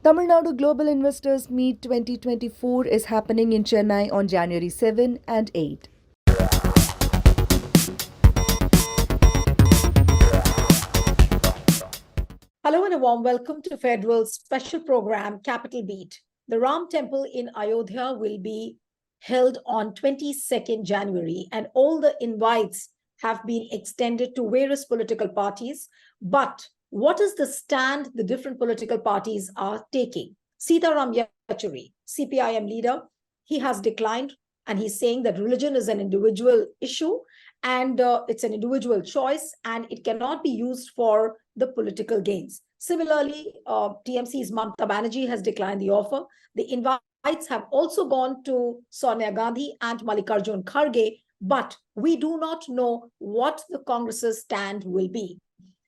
Tamil Nadu Global Investors Meet 2024 is happening in Chennai on January 7 and 8. Hello and a warm welcome to Federal's special program, Capital Beat. The Ram Temple in Ayodhya will be held on 22nd January, and all the invites have been extended to various political parties. But what is the stand the different political parties are taking? Sitaram Yechury, CPIM leader, he has declined, and he's saying that religion is an individual issue and it's an individual choice and it cannot be used for the political gains. Similarly, TMC's Mamata Banerjee has declined the offer. The invites have also gone to Sonia Gandhi and Mallikarjun Kharge, but we do not know what the Congress's stand will be.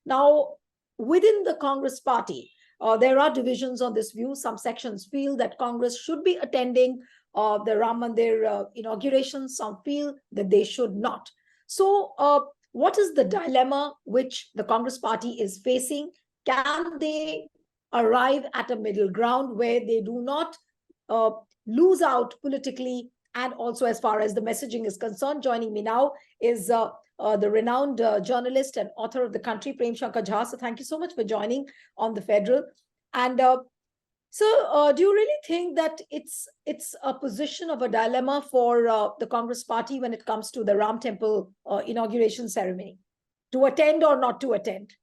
Now, within the Congress party, there are divisions on this view. Some sections feel that Congress should be attending the Ram Mandir inauguration. Some feel that they should not. So, what is the dilemma which the Congress party is facing? Can they arrive at a middle ground where they do not lose out politically and also as far as the messaging is concerned? Joining me now is the renowned journalist and author of The Country, Prem Shankar Jha. So thank you so much for joining on The Federal. And do you really think that it's a position of a dilemma for the Congress party when it comes to the Ram Temple inauguration ceremony, to attend or not to attend?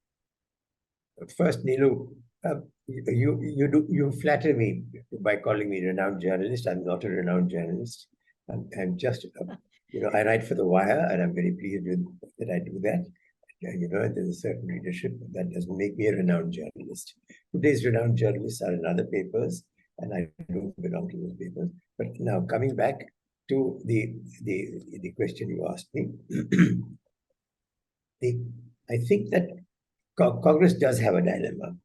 First, Neelu, you flatter me by calling me a renowned journalist. I'm not a renowned journalist. I'm just, I write for The Wire, and I'm very pleased that I do that. There's a certain readership that doesn't make me a renowned journalist. Today's renowned journalists are in other papers, and I don't belong to those papers. But now, coming back to the question you asked me, I think that Congress does have a dilemma.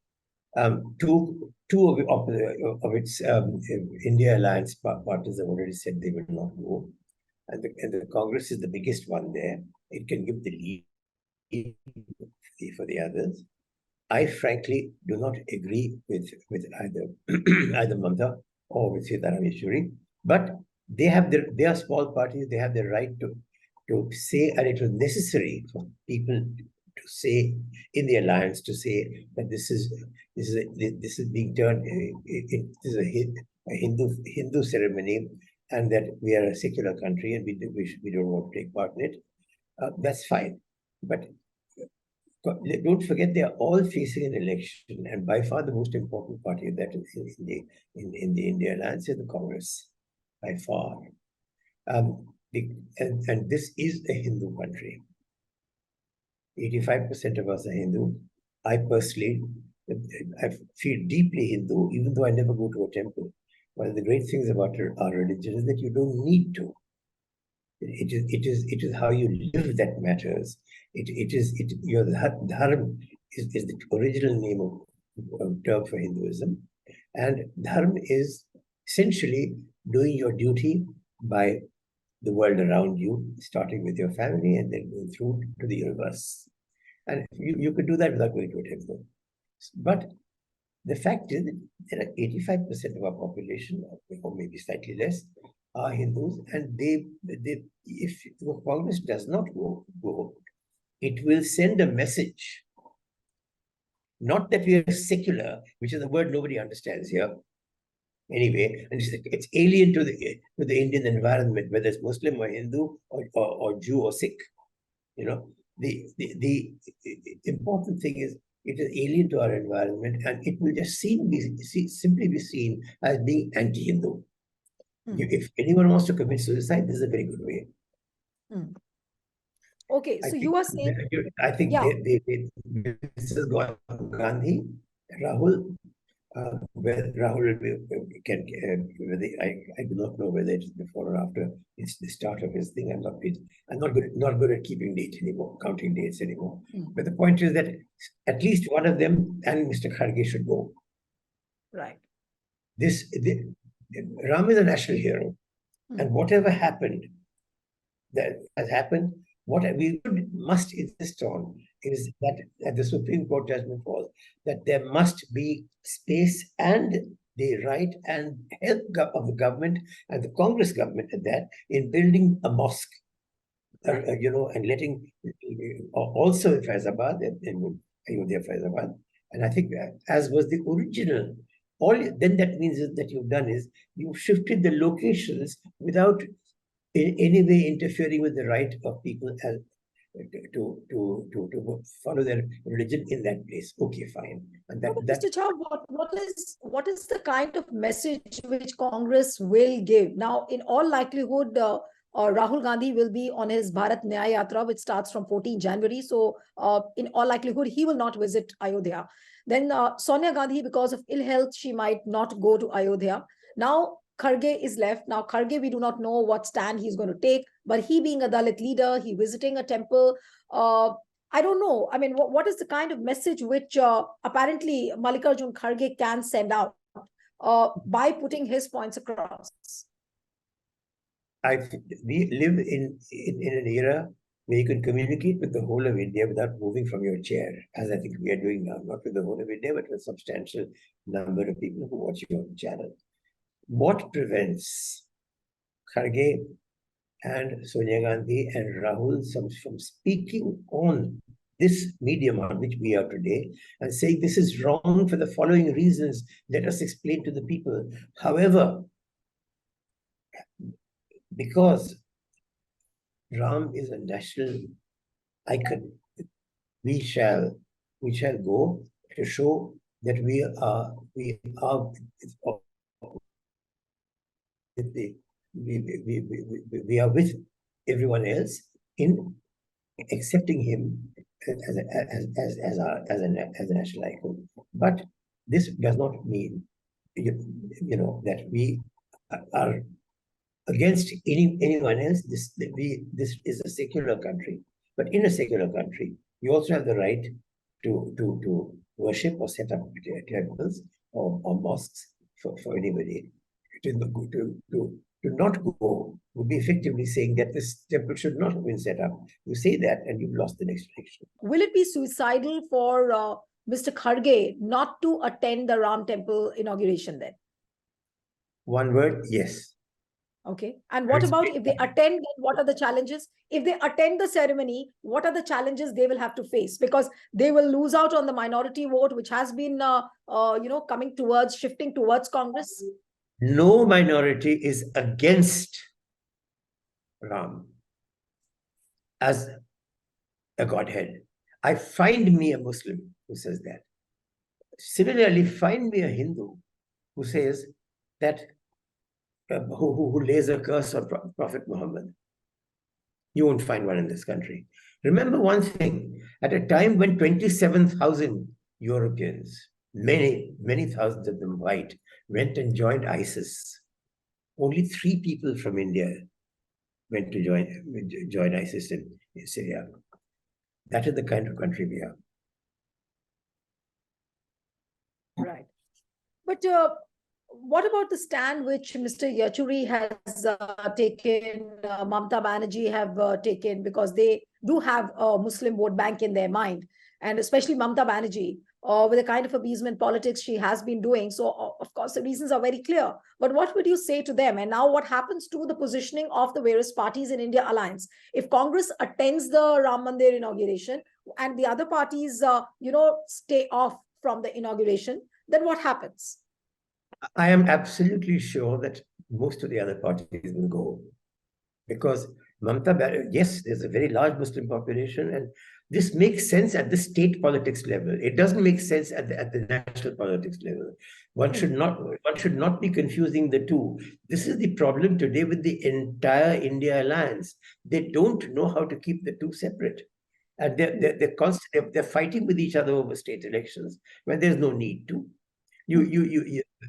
Two of its India alliance partners have already said they will not go, and the Congress is the biggest one there. It can give the lead for the others. I frankly do not agree with either Mamata or with Sitaram Yechury, but they are small parties. They have the right to say, and it was necessary for people to say in the alliance to say that this is being turned this is a Hindu ceremony, and that we are a secular country and we don't want to take part in it. That's fine, but don't forget they are all facing an election, and by far the most important party that is in the India alliance is the Congress, by far. And this is a Hindu country. 85% of us are Hindu. I personally, I feel deeply Hindu, even though I never go to a temple. One of the great things about our religion is that you don't need to. It is how you live that matters. Your dharma is the original name of term for Hinduism, and dharma is essentially doing your duty by the world around you, starting with your family and then going through to the universe. And you could do that without going to a temple. But the fact is that there are 85% of our population, or maybe slightly less, are Hindus, and if the Congress does not go, it will send a message. Not that we are secular, which is a word nobody understands here. Anyway, and it's alien to the Indian environment, whether it's Muslim or Hindu or Jew or Sikh. The important thing is it is alien to our environment, and it will just simply be seen as being anti-Hindu. If anyone wants to commit suicide, this is a very good way. Okay, so you are saying... I think Mrs. Gandhi, Rahul, whether Rahul I do not know whether it is before or after it's the start of his thing. I'm not good at keeping dates anymore, counting dates anymore. But the point is that at least one of them and Mr. Kharge should go. Right. Ram is a national hero, and whatever happened that has happened, what we must insist on is that the Supreme Court judgment was that there must be space and the right and help of the government and the Congress government at that in building a mosque, and letting also in Faizabad, in Ayodhya, Faizabad, and I think as was the original. Then that means that you've done is you've shifted the locations without in any way interfering with the right of people to follow their religion in that place. Okay, fine. And Mr. Jha, what is the kind of message which Congress will give? Now, in all likelihood, Rahul Gandhi will be on his Bharat Nyaya Yatra, which starts from 14 January. So, in all likelihood, he will not visit Ayodhya. Then Sonia Gandhi, because of ill health, she might not go to Ayodhya. Now, Kharge is left. Now, Kharge, we do not know what stand he's going to take, but he being a Dalit leader, he visiting a temple. I don't know. I mean, what is the kind of message which apparently Mallikarjun Kharge can send out by putting his points across? I think we live in an era where you can communicate with the whole of India without moving from your chair, as I think we are doing now, not with the whole of India, but with a substantial number of people who watch your channel. What prevents Kharge and Sonia Gandhi and Rahul from speaking on this medium on which we are today and saying this is wrong for the following reasons? Let us explain to the people. However, because Ram is a national icon, we shall go to show that we are with everyone else in accepting him as a national icon. But this does not mean that we are against anyone else. This is a secular country, but in a secular country, you also have the right to worship or set up temples or mosques for anybody. To not go would be effectively saying that this temple should not have been set up. You say that and you've lost the next election. Will it be suicidal for Mr. Kharge not to attend the Ram temple inauguration then? One word, yes. Okay. And what about if they attend, what are the challenges? If they attend the ceremony, what are the challenges they will have to face? Because they will lose out on the minority vote, which has been, shifting towards Congress. No minority is against Ram as a godhead. I find me a Muslim who says that. Similarly, find me a Hindu who says that who lays a curse on Prophet Muhammad. You won't find one in this country. Remember one thing, at a time when 27,000 Europeans, many thousands of them white, went and joined ISIS, only 3 people from India went to join ISIS in Syria. That is the kind of country we are. Right. But what about the stand which Mr. Yachuri has taken, Mamta Banerjee have taken, because they do have a Muslim vote bank in their mind, and especially Mamta Banerjee, with the kind of appeasement politics she has been doing. So, of course, the reasons are very clear. But what would you say to them? And now what happens to the positioning of the various parties in India Alliance? If Congress attends the Ram Mandir inauguration and the other parties, stay off from the inauguration, then what happens? I am absolutely sure that most of the other parties will go, because Mamta Banerjee, yes, there's a very large Muslim population, and this makes sense at the state politics level. It doesn't make sense at the national politics level. One should not be confusing the two. This is the problem today with the entire India Alliance. They don't know how to keep the two separate, and they're fighting with each other over state elections when there's no need to.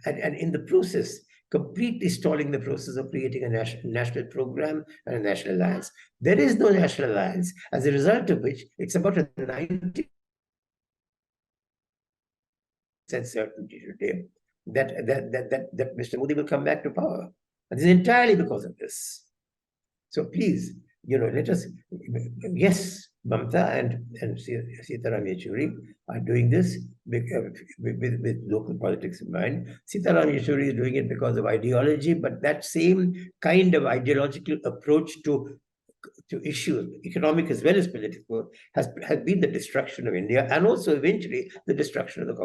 And in the process, completely stalling the process of creating a national program and a national alliance. There is no national alliance, as a result of which it's about a 90% certainty today that Mr. Modi will come back to power. And this is entirely because of this. So please, let us, yes, Mamta and Sitaram Yechuri are doing this with local politics in mind. Sitaram Yechuri is doing it because of ideology, but that same kind of ideological approach to issues, economic as well as political, has been the destruction of India and also eventually the destruction of the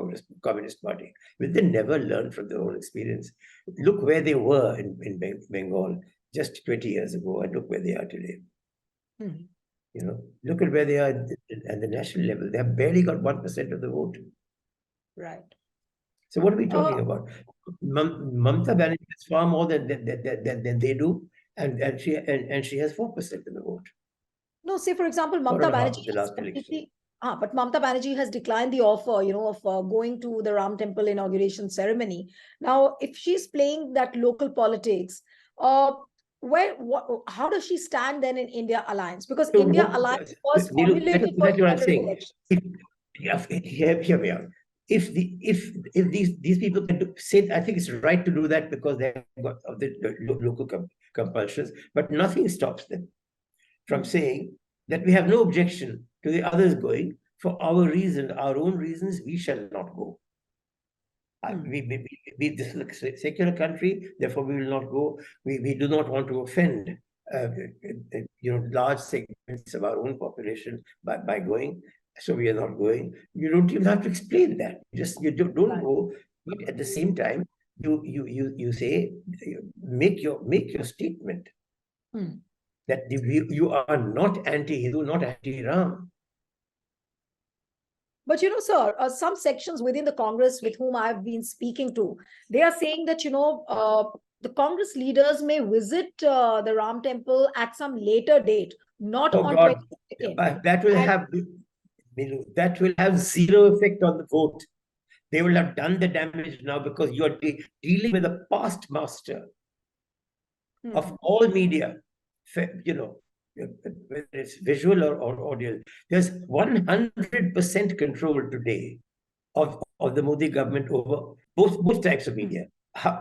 Communist Party. But they never learned from their own experience. Look where they were in Bengal just 20 years ago and look where they are today. Hmm. You know, look at where they are at the national level. They have barely got 1% of the vote. Right. So what are we talking about? Mamta Banerjee has far more than they do, and she has 4% of the vote. No, say for example, Mamta 4.5 Banerjee the last election. but Mamta Banerjee has declined the offer, of going to the Ram Temple inauguration ceremony. Now, if she's playing that local politics, how does she stand then in India Alliance? Because So India Alliance was formulated for that's what I'm general saying. elections. Here we are. If these people can say, I think it's right to do that because they have got the local compulsions, but nothing stops them from saying that we have no objection to the others going. For our own reasons, we shall not go. This is a secular country, therefore we will not go. We do not want to offend large segments of our own population by going, so we are not going. You don't even have to explain that. You don't go, but at the same time, you say, make your statement that you are not anti-Hindu, not anti-Ram. But sir, some sections within the Congress with whom I've been speaking to, they are saying that the Congress leaders may visit the Ram Temple at some later date, not on God, 22nd. that will have zero effect on the vote. They will have done the damage now because you are dealing with a past master of all media. Whether it's visual or audio, there's 100% control today of the Modi government over both types of media.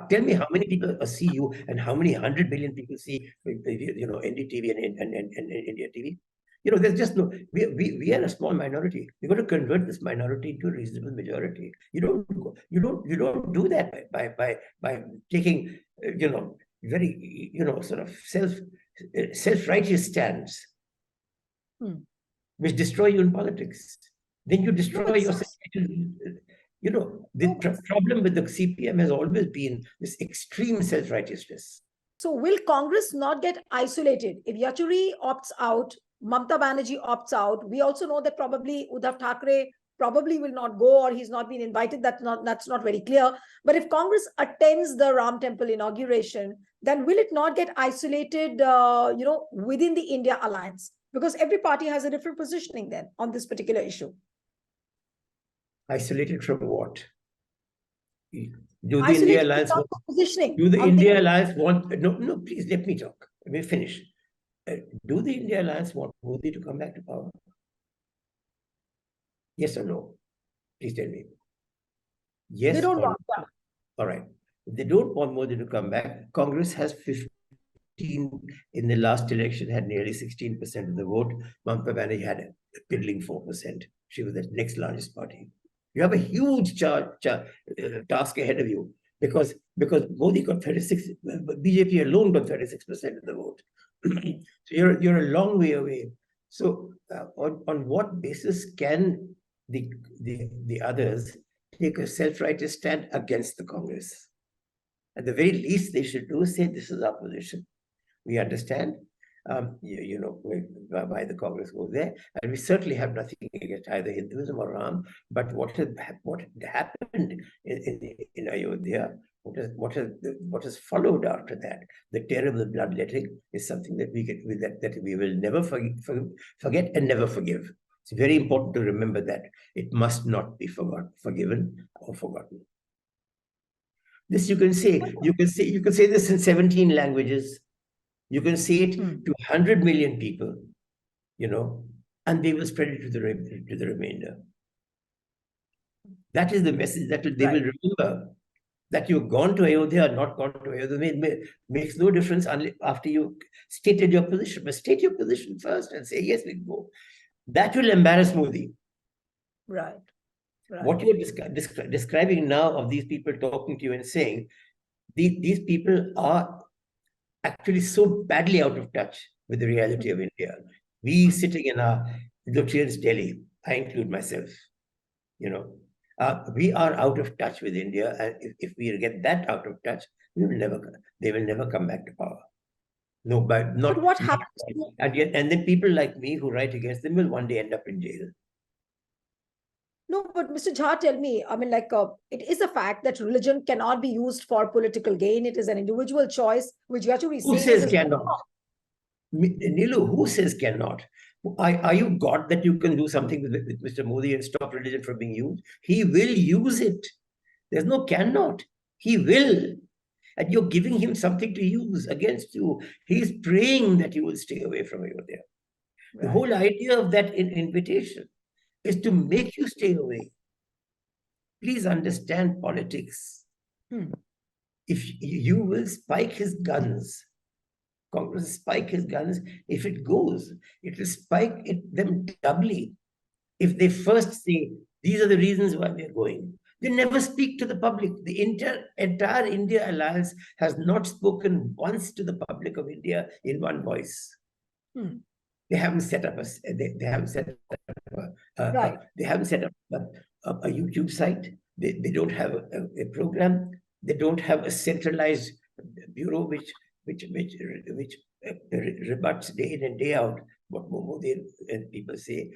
Tell me how many people see you and how many 100 million people see NDTV and India TV. There's just no. We are a small minority. We're going to convert this minority into a reasonable majority. You don't do that by taking very sort of self-righteous stands, which destroy you in politics. Then you destroy yourself. The problem with the CPM has always been this extreme self-righteousness. So will Congress not get isolated? If Yechuri opts out, Mamta Banerjee opts out, we also know that probably Uddhav Thackeray probably will not go, or he's not been invited. That's not very clear. But if Congress attends the Ram Temple inauguration, then will it not get isolated, within the India Alliance? Because every party has a different positioning then on this particular issue. Isolated from what? Do the India Alliance want positioning? Do the India Alliance want? No, please let me talk. Let me finish. Do the India Alliance want Modi to come back to power? Yes or no? Please tell me. Yes. They don't want that. All right. If they don't want Modi to come back, Congress has 15 in the last election, had nearly 16% of the vote. Mamta Banerjee had a piddling 4%. She was the next largest party. You have a huge task ahead of you because Modi got 36, BJP alone got 36% of the vote. So you're a long way away. So on what basis can the others take a self-righteous stand against the Congress? At the very least, they should do is say, this is our position. We understand, why the Congress goes there, and we certainly have nothing against either Hinduism or Ram. But what happened in Ayodhya, what has followed after that, the terrible bloodletting, is something that we will never forget and never forgive. It's very important to remember that it must not be forgiven or forgotten. This you can say this in 17 languages. You can say it to 100 million people, and they will spread it to the remainder. That is the message that they will remember. That you've gone to Ayodhya or not gone to Ayodhya makes no difference after you stated your position. But state your position first and say, yes, we go. That will embarrass Modi. Right. Right. What you're describing now of these people talking to you and saying, these people are actually so badly out of touch with the reality of India. We sitting in our luxurious Delhi, I include myself, we are out of touch with India, and if we get that out of touch, they will never come back to power. No, but not. But what happens? And then people like me who write against them will one day end up in jail. No, but Mr. Jha, tell me, I mean, it is a fact that religion cannot be used for political gain. It is an individual choice, which you actually Who says cannot? Nilu, who says cannot? Are you God that you can do something with Mr. Modi and stop religion from being used? He will use it. There's no cannot. He will. And you're giving him something to use against you. He's praying that you will stay away from Ayodhya. Right. The whole idea of that invitation is to make you stay away. Please understand politics. If you will spike his guns, Congress will spike his guns. If it goes, it will spike them doubly. If they first say, these are the reasons why we're going, they never speak to the public. The entire India alliance has not spoken once to the public of India in one voice. They haven't set up they haven't set up a YouTube site. They don't have a program. They don't have a centralized bureau which rebuts day in and day out what Modi and people say.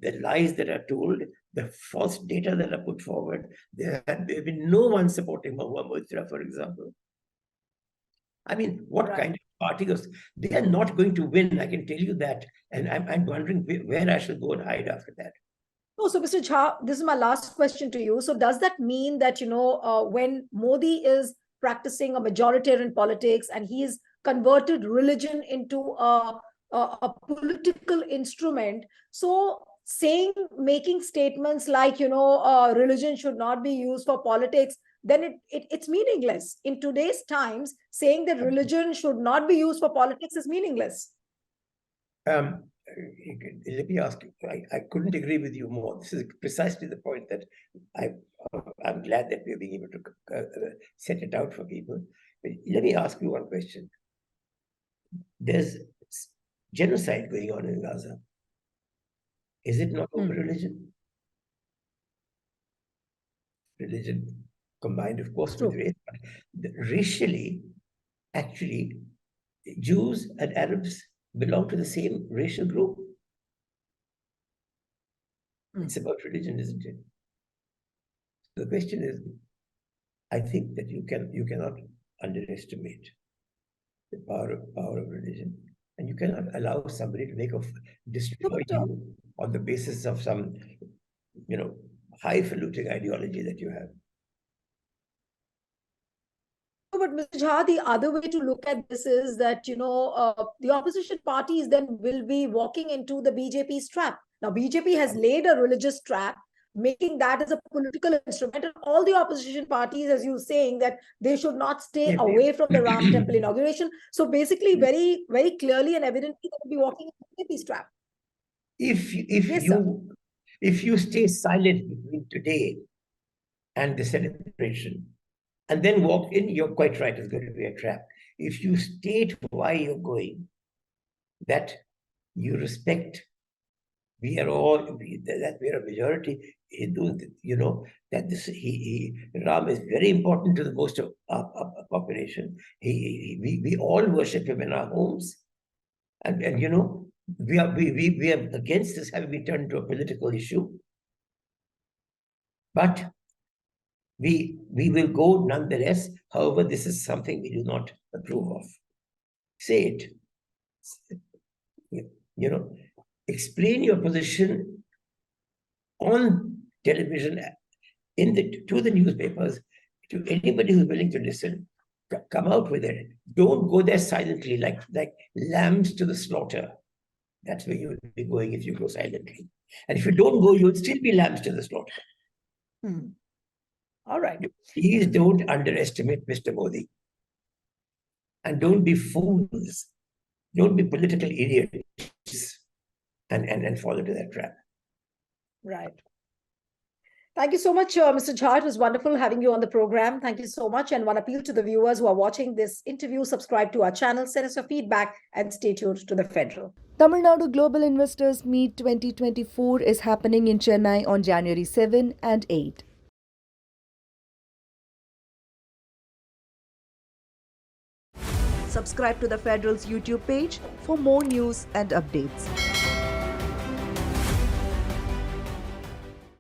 The lies that are told, the false data that are put forward. There have been no one supporting Muhammad, for example. I mean, what kind of party goes? They are not going to win, I can tell you that. And I'm wondering where I should go and hide after that. Oh, so Mr. Jha, this is my last question to you. So does that mean that, when Modi is practicing a majoritarian politics and he's converted religion into a political instrument, so making statements like, religion should not be used for politics, then it's meaningless. In today's times, saying that religion should not be used for politics is meaningless. Let me ask you, I couldn't agree with you more. This is precisely the point that I'm glad that we're being able to set it out for people. But let me ask you one question. There's genocide going on in Gaza. Is it not over religion? Religion combined, of course, with race. But racially, actually, Jews and Arabs belong to the same racial group. It's about religion, isn't it? The question is, I think that you cannot underestimate the power of religion, and you cannot allow somebody to destroy you on the basis of some, highfalutin ideology that you have. But Mr. Jha, the other way to look at this is that, the opposition parties then will be walking into the BJP's trap. Now, BJP has laid a religious trap, making that as a political instrument, and all the opposition parties, as you were saying, that they should not stay away from the Ram Temple inauguration. So basically, very, very clearly and evidently, they will be walking into BJP's trap. If you stay silent between today and the celebration, and then walk in, you're quite right, it's going to be a trap. If you state why you're going, that you respect, we are a majority Hindus, that Ram is very important to the most of our population. We all worship him in our homes. And we are against this having been turned into a political issue. But we will go nonetheless. However, this is something we do not approve of. Say it. Explain your position on television, to the newspapers, to anybody who's willing to listen. Come out with it. Don't go there silently like lambs to the slaughter. That's where you will be going if you go silently. And if you don't go, you'll still be lambs to the slaughter. All right. Please don't underestimate Mr. Modi. And don't be fools. Don't be political idiots. and fall into that trap. Right. Thank you so much, Mr. Jha. It was wonderful having you on the program. Thank you so much. And one appeal to the viewers who are watching this interview, subscribe to our channel, send us your feedback, and stay tuned to The Federal. Tamil Nadu Global Investors Meet 2024 is happening in Chennai on January 7 and 8. Subscribe to The Federal's YouTube page for more news and updates.